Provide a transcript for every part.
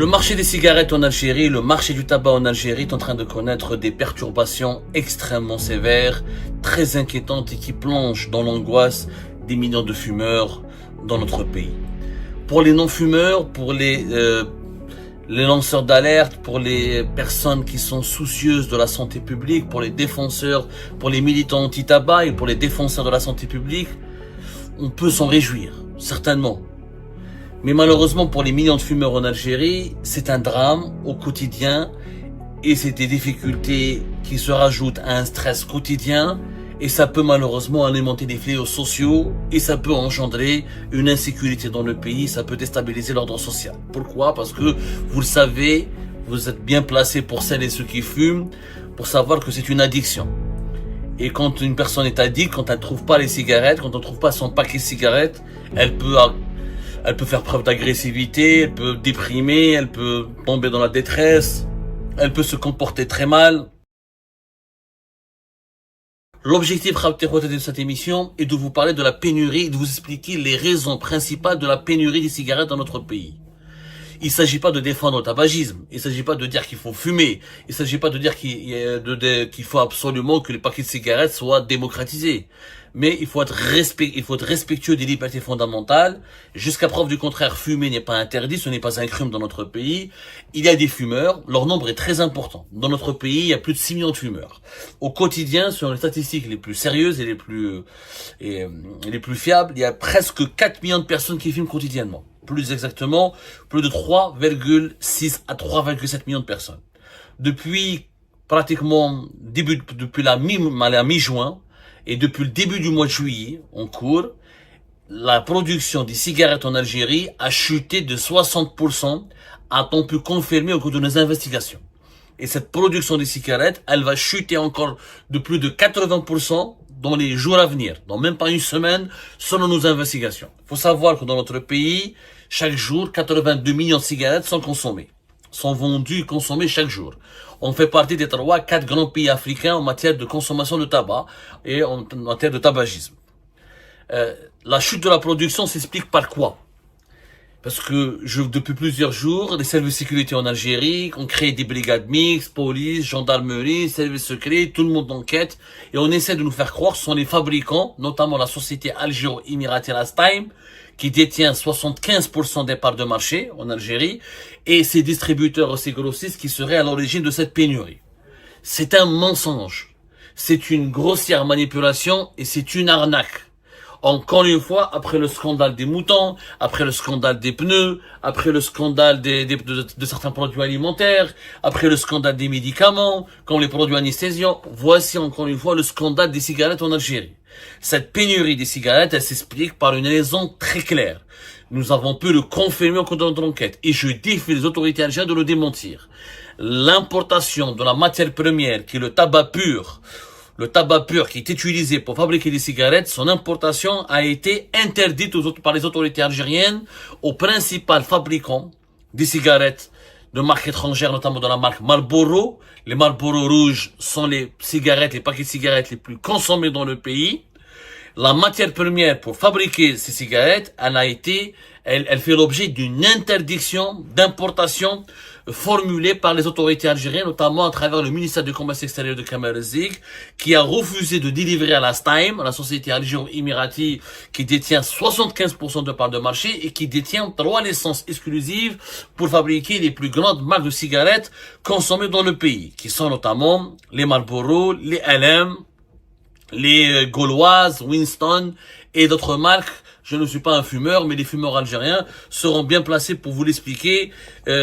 Le marché des cigarettes en Algérie, le marché du tabac en Algérie est en train de connaître des perturbations extrêmement sévères, très inquiétantes et qui plongent dans l'angoisse des millions de fumeurs dans notre pays. Pour les non-fumeurs, pour les lanceurs d'alerte, pour les personnes qui sont soucieuses de la santé publique, pour les défenseurs, pour les militants anti-tabac et pour les défenseurs de la santé publique, on peut s'en réjouir, certainement. Mais malheureusement pour les millions de fumeurs en Algérie, c'est un drame au quotidien et c'est des difficultés qui se rajoutent à un stress quotidien et ça peut malheureusement alimenter des fléaux sociaux et ça peut engendrer une insécurité dans le pays, ça peut déstabiliser l'ordre social. Pourquoi? Parce que vous le savez, vous êtes bien placé pour celles et ceux qui fument pour savoir que c'est une addiction. Et quand une personne est addict, quand elle ne trouve pas les cigarettes, quand elle ne trouve pas son paquet de cigarettes, elle peut faire preuve d'agressivité, elle peut déprimer, elle peut tomber dans la détresse, elle peut se comporter très mal. L'objectif de cette émission est de vous parler de la pénurie et de vous expliquer les raisons principales de la pénurie des cigarettes dans notre pays. Il ne s'agit pas de défendre le tabagisme, il ne s'agit pas de dire qu'il faut fumer, il ne s'agit pas de dire qu'il faut absolument que les paquets de cigarettes soient démocratisés. Mais il faut être respectueux des libertés fondamentales. Jusqu'à preuve du contraire, fumer n'est pas interdit, ce n'est pas un crime dans notre pays. Il y a des fumeurs, leur nombre est très important. Dans notre pays, il y a plus de 6 millions de fumeurs. Au quotidien, selon les statistiques les plus sérieuses et les plus fiables, il y a presque 4 millions de personnes qui fument quotidiennement. Plus exactement, plus de 3,6 à 3,7 millions de personnes. Depuis la mi-juin, et depuis le début du mois de juillet, en cours, la production des cigarettes en Algérie a chuté de 60%, a-t-on pu confirmer au cours de nos investigations. Et cette production des cigarettes, elle va chuter encore de plus de 80% dans les jours à venir, dans même pas une semaine, selon nos investigations. Il faut savoir que dans notre pays, chaque jour, 82 millions de cigarettes sont consommées, sont vendues et consommées chaque jour. On fait partie des 3-4 grands pays africains en matière de consommation de tabac et en matière de tabagisme. La chute de la production s'explique par quoi? Parce que depuis plusieurs jours, les services de sécurité en Algérie ont créé des brigades mixtes, police, gendarmerie, services secrets, tout le monde enquête et on essaie de nous faire croire que ce sont les fabricants, notamment la société algéro-émirati Lastime, qui détient 75% des parts de marché en Algérie, et ces distributeurs aussi grossistes qui seraient à l'origine de cette pénurie. C'est un mensonge, c'est une grossière manipulation et c'est une arnaque. Encore une fois, après le scandale des moutons, après le scandale des pneus, après le scandale de certains produits alimentaires, après le scandale des médicaments, comme les produits anesthésiants, voici encore une fois le scandale des cigarettes en Algérie. Cette pénurie des cigarettes, elle s'explique par une raison très claire. Nous avons pu le confirmer au cours de notre enquête et je défie les autorités algériennes de le démentir. L'importation de la matière première, qui est le tabac pur qui est utilisé pour fabriquer des cigarettes, son importation a été interdite par les autorités algériennes aux principaux fabricants des cigarettes de marque étrangère, notamment de la marque Marlboro. Les Marlboro rouges sont les paquets de cigarettes les plus consommés dans le pays. La matière première pour fabriquer ces cigarettes, elle fait l'objet d'une interdiction d'importation formulée par les autorités algériennes, notamment à travers le ministère du Commerce extérieur de Kamel Zik, qui a refusé de délivrer à la Lastime, la société algéro-émirati qui détient 75% de parts de marché et qui détient 3 licences exclusives pour fabriquer les plus grandes marques de cigarettes consommées dans le pays, qui sont notamment les Marlboro, les LM, les Gauloises, Winston et d'autres marques. Je ne suis pas un fumeur, mais les fumeurs algériens seront bien placés pour vous l'expliquer.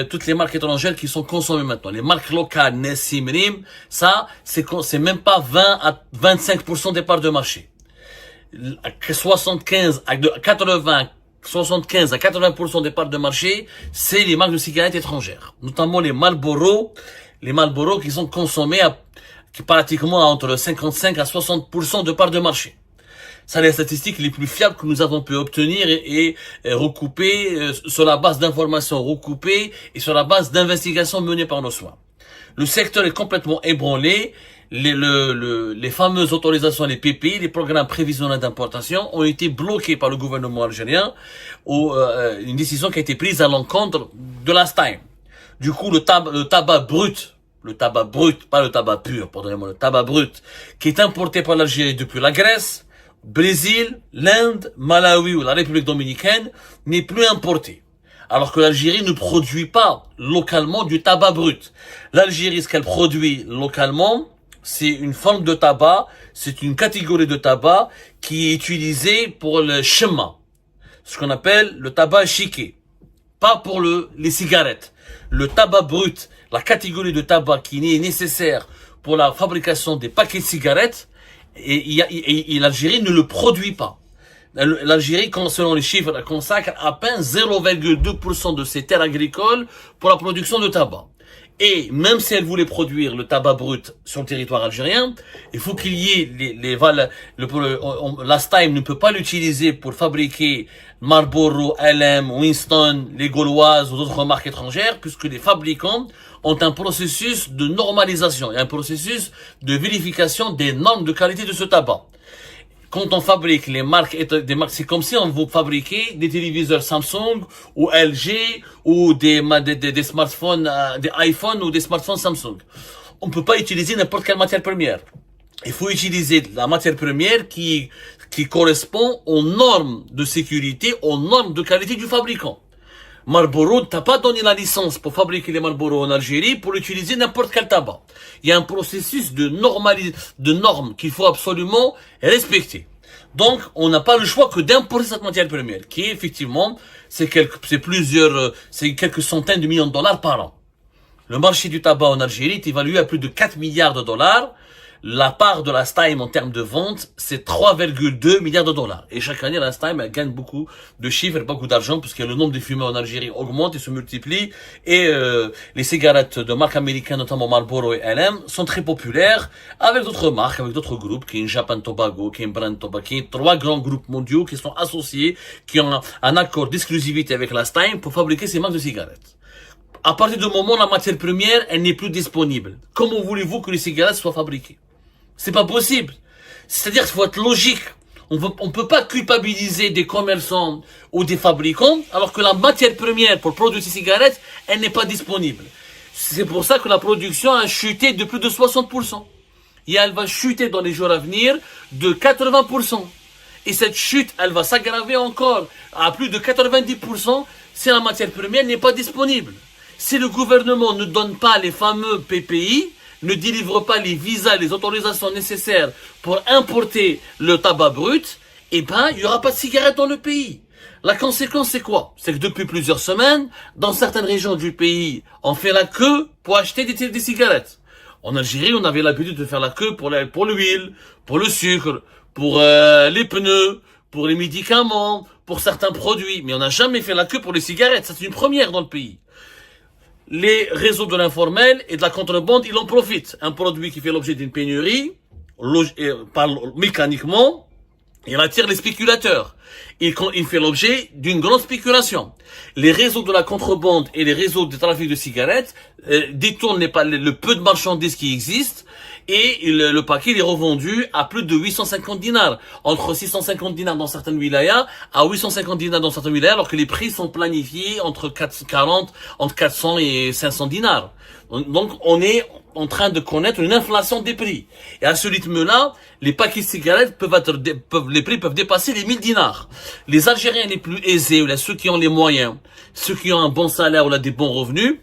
Toutes les marques étrangères qui sont consommées maintenant. Les marques locales, Nessim, Rim, ça, c'est même pas 20 à 25% des parts de marché. 75 à 80% des parts de marché, c'est les marques de cigarettes étrangères. Notamment les Marlboro qui sont consommées pratiquement entre 55 à 60% de parts de marché. Ça, les statistiques les plus fiables que nous avons pu obtenir et recouper sur la base d'informations recoupées et sur la base d'investigations menées par nos soins. Le secteur est complètement ébranlé. Les fameuses autorisations, les PPI, les programmes prévisionnels d'importation, ont été bloqués par le gouvernement algérien. Une décision qui a été prise à l'encontre de Lastime. Du coup, le tabac brut, pas le tabac pur, pardonnez-moi, le tabac brut, qui est importé par l'Algérie depuis la Grèce, Brésil, l'Inde, Malawi ou la République dominicaine, n'est plus importé. Alors que l'Algérie ne produit pas localement du tabac brut. L'Algérie, ce qu'elle produit localement, c'est une forme de tabac, c'est une catégorie de tabac qui est utilisée pour le shema, ce qu'on appelle le tabac chiqué, pas pour les cigarettes. Le tabac brut, la catégorie de tabac qui est nécessaire pour la fabrication des paquets de cigarettes, et l'Algérie ne le produit pas. L'Algérie, selon les chiffres, consacre à peine 0,2% de ses terres agricoles pour la production de tabac. Et même si elle voulait produire le tabac brut sur le territoire algérien, il faut qu'il y ait la Stime ne peut pas l'utiliser pour fabriquer Marlboro, LM, Winston, les Gauloises ou d'autres marques étrangères, puisque les fabricants ont un processus de normalisation et un processus de vérification des normes de qualité de ce tabac. Quand on fabrique des marques, c'est comme si on vous fabriquait des téléviseurs Samsung ou LG ou des smartphones, des iPhones ou des smartphones Samsung. On peut pas utiliser n'importe quelle matière première. Il faut utiliser la matière première qui correspond aux normes de sécurité, aux normes de qualité du fabricant. Marlboro t'as pas donné la licence pour fabriquer les Marlboro en Algérie pour utiliser n'importe quel tabac. Il y a un processus de normes qu'il faut absolument respecter. Donc, on n'a pas le choix que d'importer cette matière première, qui est effectivement, c'est quelques centaines de millions de dollars par an. Le marché du tabac en Algérie est évalué à plus de 4 milliards de dollars. La part de la Stime en termes de vente, c'est 3,2 milliards de dollars. Et chaque année, la Stime, elle gagne beaucoup de chiffres et beaucoup d'argent, puisque le nombre de fumeurs en Algérie augmente et se multiplie. Et les cigarettes de marque américaine, notamment Marlboro et LM, sont très populaires, avec d'autres marques, avec d'autres groupes, qui est Japan Tobacco, qui est Brand Tobacco, qui est 3 grands groupes mondiaux qui sont associés, qui ont un accord d'exclusivité avec la Stime pour fabriquer ces marques de cigarettes. À partir du moment où la matière première, elle n'est plus disponible, comment voulez-vous que les cigarettes soient fabriquées? C'est pas possible. C'est-à-dire qu'il faut être logique. On peut pas culpabiliser des commerçants ou des fabricants alors que la matière première pour produire ces cigarettes, elle n'est pas disponible. C'est pour ça que la production a chuté de plus de 60%. Et elle va chuter dans les jours à venir de 80%. Et cette chute, elle va s'aggraver encore à plus de 90% si la matière première n'est pas disponible. Si le gouvernement ne donne pas les fameux PPI, ne délivre pas les visas, les autorisations nécessaires pour importer le tabac brut, eh ben, il n'y aura pas de cigarettes dans le pays. La conséquence, c'est quoi? C'est que depuis plusieurs semaines, dans certaines régions du pays, on fait la queue pour acheter des cigarettes. En Algérie, on avait l'habitude de faire la queue pour l'huile, pour le sucre, pour les pneus, pour les médicaments, pour certains produits. Mais on n'a jamais fait la queue pour les cigarettes. C'est une première dans le pays. Les réseaux de l'informel et de la contrebande, ils en profitent. Un produit qui fait l'objet d'une pénurie, mécaniquement, il attire les spéculateurs. Il fait l'objet d'une grande spéculation. Les réseaux de la contrebande et les réseaux de trafic de cigarettes détournent le peu de marchandises qui existent et le paquet est revendu à plus de 850 dinars. Entre 650 dinars dans certaines wilayas à 850 dinars dans certaines wilayas, alors que les prix sont planifiés entre 400 et 500 dinars. Donc on est en train de connaître une inflation des prix. Et à ce rythme-là, les paquets de cigarettes les prix peuvent dépasser les 1000 dinars. Les Algériens les plus aisés, ou ceux qui ont les moyens, ceux qui ont un bon salaire ou des bons revenus,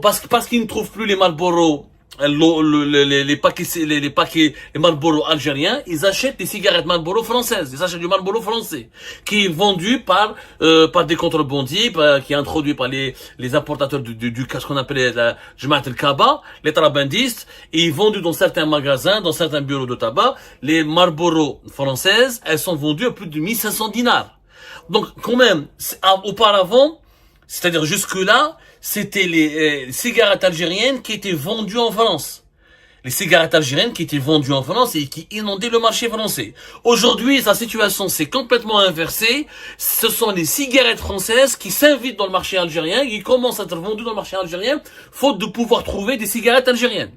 parce qu'ils ne trouvent plus les Marlboro, les paquets Marlboro algériens, ils achètent des cigarettes Marlboro françaises, ils achètent du Marlboro français, qui est vendu par des contrebandiers, qui est introduit par les importateurs ce qu'on appelait la Jamaat el-Kaba, les trabandistes, et ils vendus dans certains magasins, dans certains bureaux de tabac. Les Marlboro françaises, elles sont vendues à plus de 1500 dinars. Donc, quand même, auparavant, c'est-à-dire jusque-là, c'était les cigarettes algériennes qui étaient vendues en France. Les cigarettes algériennes qui étaient vendues en France et qui inondaient le marché français. Aujourd'hui, sa situation s'est complètement inversée. Ce sont les cigarettes françaises qui s'invitent dans le marché algérien et qui commencent à être vendues dans le marché algérien, faute de pouvoir trouver des cigarettes algériennes.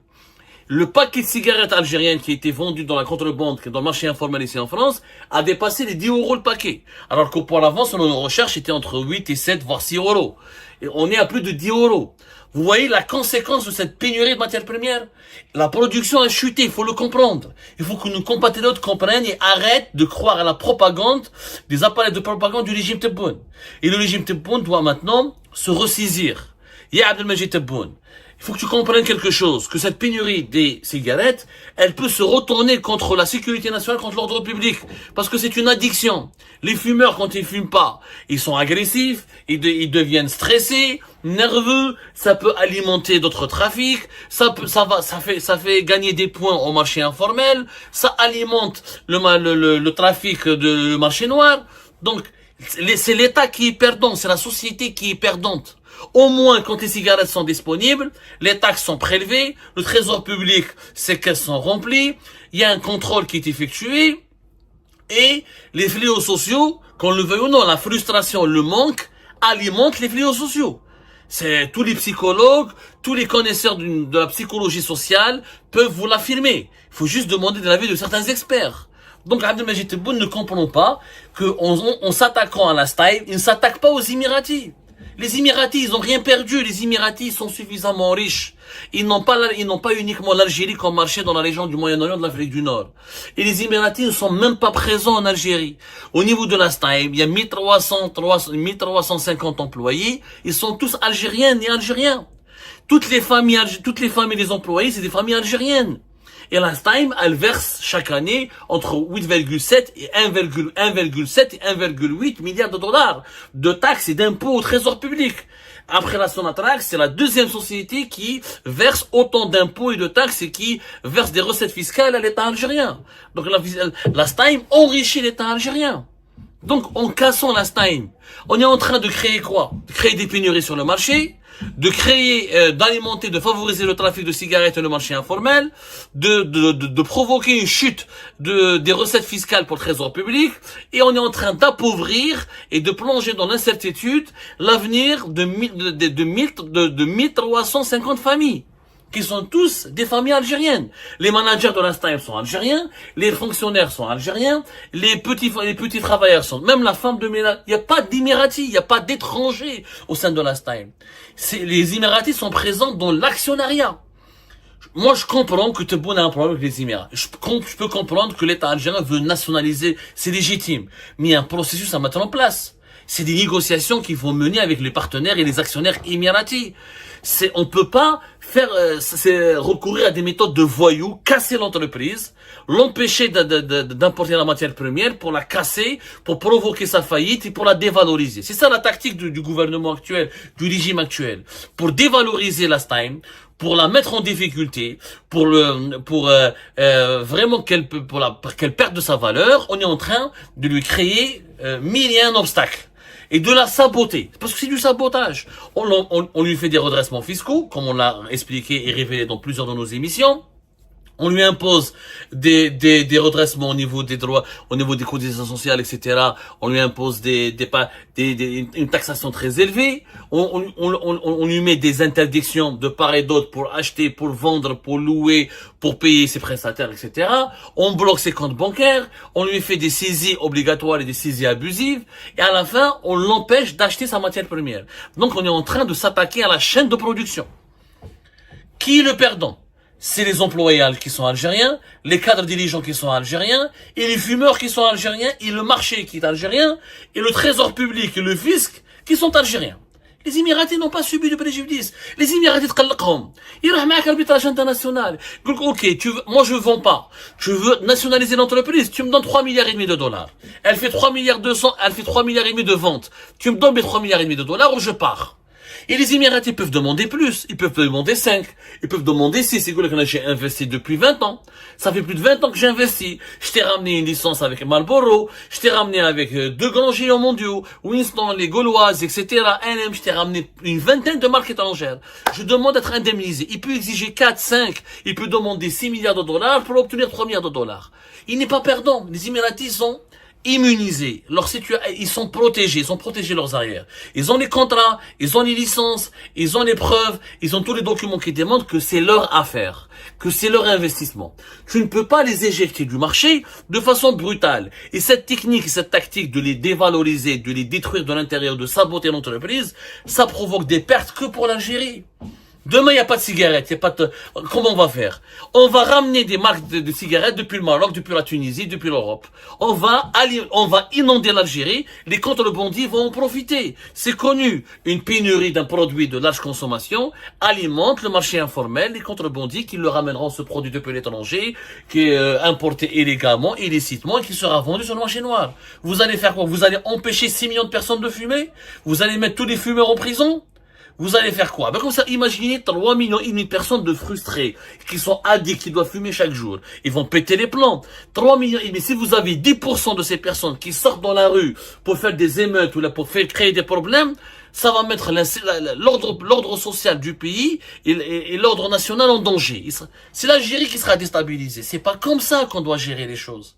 le paquet de cigarettes algériennes qui était vendu dans la contrebande, dans le marché informel ici en France, a dépassé les 10 euros le paquet. Alors qu'auparavant, selon nos recherches, c'était entre 8 et 7, voire 6 euros. Et on est à plus de 10 euros. Vous voyez la conséquence de cette pénurie de matières premières? La production a chuté, il faut le comprendre. Il faut que nos compatriotes comprennent et arrêtent de croire à la propagande des appareils de propagande du régime Tebboune. Et le régime Tebboune doit maintenant se ressaisir. Ya Abdelmajid Tebboune, il faut que tu comprennes quelque chose, que cette pénurie des cigarettes, elle peut se retourner contre la sécurité nationale, contre l'ordre public, parce que c'est une addiction. Les fumeurs, quand ils fument pas, ils sont agressifs, ils deviennent stressés, nerveux, ça peut alimenter d'autres trafics, ça fait gagner des points au marché informel, ça alimente le trafic de marché noir. Donc, c'est l'État qui est perdant, c'est la société qui est perdante. Au moins, quand les cigarettes sont disponibles, les taxes sont prélevées, le trésor public, ses caisses sont remplies, il y a un contrôle qui est effectué, et les fléaux sociaux, qu'on le veuille ou non, la frustration, le manque, alimentent les fléaux sociaux. C'est tous les psychologues, tous les connaisseurs de la psychologie sociale peuvent vous l'affirmer. Il faut juste demander de l'avis de certains experts. Donc, Abdelmajid Tebboune ne comprend pas qu'en s'attaquant à la style, il ne s'attaque pas aux Émiratis. Les Émiratis, ils n'ont rien perdu. Les Émiratis sont suffisamment riches. Ils n'ont pas uniquement l'Algérie comme marché dans la région du Moyen-Orient, de l'Afrique du Nord. Et les Émiratis ne sont même pas présents en Algérie. Au niveau de la STAIB, il y a 1350 employés. Ils sont tous algériens et algériens. Toutes les familles des employés, c'est des familles algériennes. Et la STAIM, elle verse chaque année entre 8,7 et 1,7 et 1,8 milliards de dollars de taxes et d'impôts au trésor public. Après la Sonatrach, c'est la deuxième société qui verse autant d'impôts et de taxes et qui verse des recettes fiscales à l'État algérien. Donc la STAIM enrichit l'État algérien. Donc en cassant la STAIM, on est en train de créer quoi? De créer des pénuries sur le marché, de créer, d'alimenter, de favoriser le trafic de cigarettes et le marché informel, de provoquer une chute des recettes fiscales pour le trésor public, et on est en train d'appauvrir et de plonger dans l'incertitude l'avenir de 1350 familles, qui sont tous des familles algériennes. Les managers de la STAIM sont algériens, les fonctionnaires sont algériens, les petits travailleurs sont, même la femme de ménage, il n'y a pas d'Émiratis, il n'y a pas d'étrangers au sein de la STAIM. Les Émiratis sont présents dans l'actionnariat. Moi, je comprends que Tebboune a un problème avec les Émirats. Je peux comprendre que l'État algérien veut nationaliser, c'est légitime. Mais il y a un processus à mettre en place. C'est des négociations qu'il faut mener avec les partenaires et les actionnaires émiratis. On peut pas recourir à des méthodes de voyous, casser l'entreprise, l'empêcher d'importer la matière première pour la casser, pour provoquer sa faillite et pour la dévaloriser. C'est ça la tactique du gouvernement actuel, du régime actuel. Pour dévaloriser la STAIM, pour la mettre en difficulté, vraiment qu'elle perde de sa valeur, on est en train de lui créer mille et un obstacles. Et de la saboter. Parce que c'est du sabotage. On lui fait des redressements fiscaux, comme on l'a expliqué et révélé dans plusieurs de nos émissions. On lui impose des redressements au niveau des droits, au niveau des cotisations sociales, etc. On lui impose une taxation très élevée. On lui met des interdictions de part et d'autre pour acheter, pour vendre, pour louer, pour payer ses prestataires, etc. On bloque ses comptes bancaires. On lui fait des saisies obligatoires et des saisies abusives. Et à la fin, on l'empêche d'acheter sa matière première. Donc, on est en train de s'attaquer à la chaîne de production. Qui est le perdant? C'est les employés qui sont algériens, les cadres dirigeants qui sont algériens, et les fumeurs qui sont algériens, et le marché qui est algérien, et le trésor public et le fisc qui sont algériens. Les Émiratis n'ont pas subi de préjudice. Les Émiratis تقلقهم. يروح معك l'arbitrage international. Ok, moi je vends pas. Je veux nationaliser l'entreprise. Tu me donnes 3 milliards et demi de dollars. Elle fait 3 milliards 200, elle fait 3 milliards et demi de ventes. Tu me donnes mes 3 milliards et demi de dollars ou je pars. Et les Émiratis peuvent demander plus, ils peuvent demander 5, ils peuvent demander 6, c'est que j'ai investi depuis 20 ans. Ça fait plus de 20 ans que j'investis. Je t'ai ramené une licence avec Marlboro, je t'ai ramené avec 2 grands géants mondiaux, Winston, les Gauloises, etc., NM, je t'ai ramené une vingtaine de marques étrangères. Je demande d'être indemnisé. Il peut exiger 4, 5, il peut demander 6 milliards de dollars pour obtenir 3 milliards de dollars. Il n'est pas perdant. Les Émiratis sont immunisés, ils sont protégés leurs arrières. Ils ont les contrats, ils ont les licences, ils ont les preuves, ils ont tous les documents qui démontrent que c'est leur affaire, que c'est leur investissement. Tu ne peux pas les éjecter du marché de façon brutale. Et cette technique, cette tactique de les dévaloriser, de les détruire de l'intérieur, de saboter l'entreprise, ça provoque des pertes que pour l'Algérie. Demain, il n'y a pas de cigarettes, comment on va faire? On va ramener des marques de cigarettes depuis le Maroc, depuis la Tunisie, depuis l'Europe. On va inonder l'Algérie, les contrebandiers vont en profiter. C'est connu. Une pénurie d'un produit de large consommation alimente le marché informel, les contrebandiers qui le ramèneront ce produit depuis l'étranger, qui est importé illégalement, illicitement, et qui sera vendu sur le marché noir. Vous allez faire quoi? Vous allez empêcher 6 millions de personnes de fumer? Vous allez mettre tous les fumeurs en prison? Vous allez faire quoi? Ben comme ça, imaginez 3 millions et demi de personnes de frustrés, qui sont addicts, qui doivent fumer chaque jour. Ils vont péter les plombs. 3 millions et demi. Si vous avez 10% de ces personnes qui sortent dans la rue pour faire des émeutes ou là pour créer des problèmes, ça va mettre l'ordre social du pays et l'ordre national en danger. C'est l'Algérie qui sera déstabilisée. C'est pas comme ça qu'on doit gérer les choses.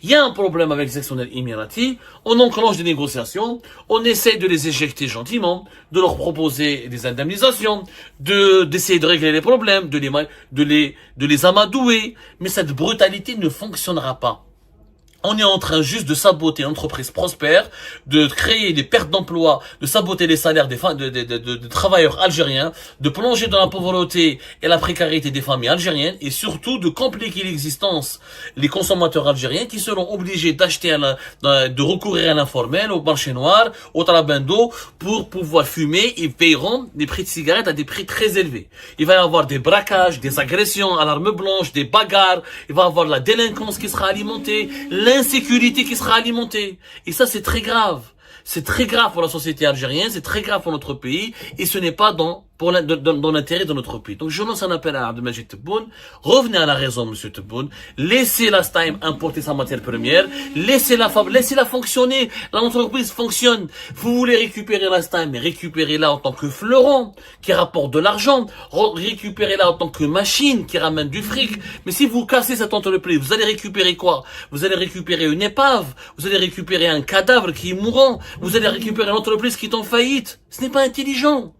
Il y a un problème avec les actionnaires émiratis, on enclenche des négociations, on essaie de les éjecter gentiment, de leur proposer des indemnisations, d'essayer de régler les problèmes, de les amadouer, mais cette brutalité ne fonctionnera pas. On est en train juste de saboter l'entreprise prospère, de créer des pertes d'emplois, de saboter les salaires des travailleurs algériens, de plonger dans la pauvreté et la précarité des familles algériennes et surtout de compliquer l'existence des consommateurs algériens qui seront obligés d'acheter, de recourir à l'informel, au marché noir, au trabendo pour pouvoir fumer. Ils paieront des prix de cigarettes à des prix très élevés. Il va y avoir des braquages, des agressions à l'arme blanche, des bagarres, il va y avoir la délinquance qui sera alimentée, l'insécurité qui sera alimentée. Et ça, c'est très grave. C'est très grave pour la société algérienne, c'est très grave pour notre pays, et ce n'est pas dans l'intérêt de notre pays. Donc je lance un appel à Abdelmajid Tebboune, revenez à la raison, monsieur Tebboune, laissez la Lastime importer sa matière première, laissez-la fonctionner, l'entreprise fonctionne. Vous voulez récupérer la Lastime, mais récupérez-la en tant que fleuron, qui rapporte de l'argent, récupérez-la en tant que machine, qui ramène du fric. Mais si vous cassez cette entreprise, vous allez récupérer quoi? Vous allez récupérer une épave, vous allez récupérer un cadavre qui est mourant, vous allez récupérer l'entreprise qui est en faillite. Ce n'est pas intelligent.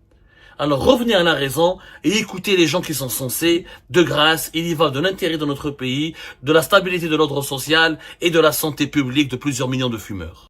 Alors revenez à la raison et écoutez les gens qui sont censés, de grâce, il y va de l'intérêt de notre pays, de la stabilité de l'ordre social et de la santé publique de plusieurs millions de fumeurs.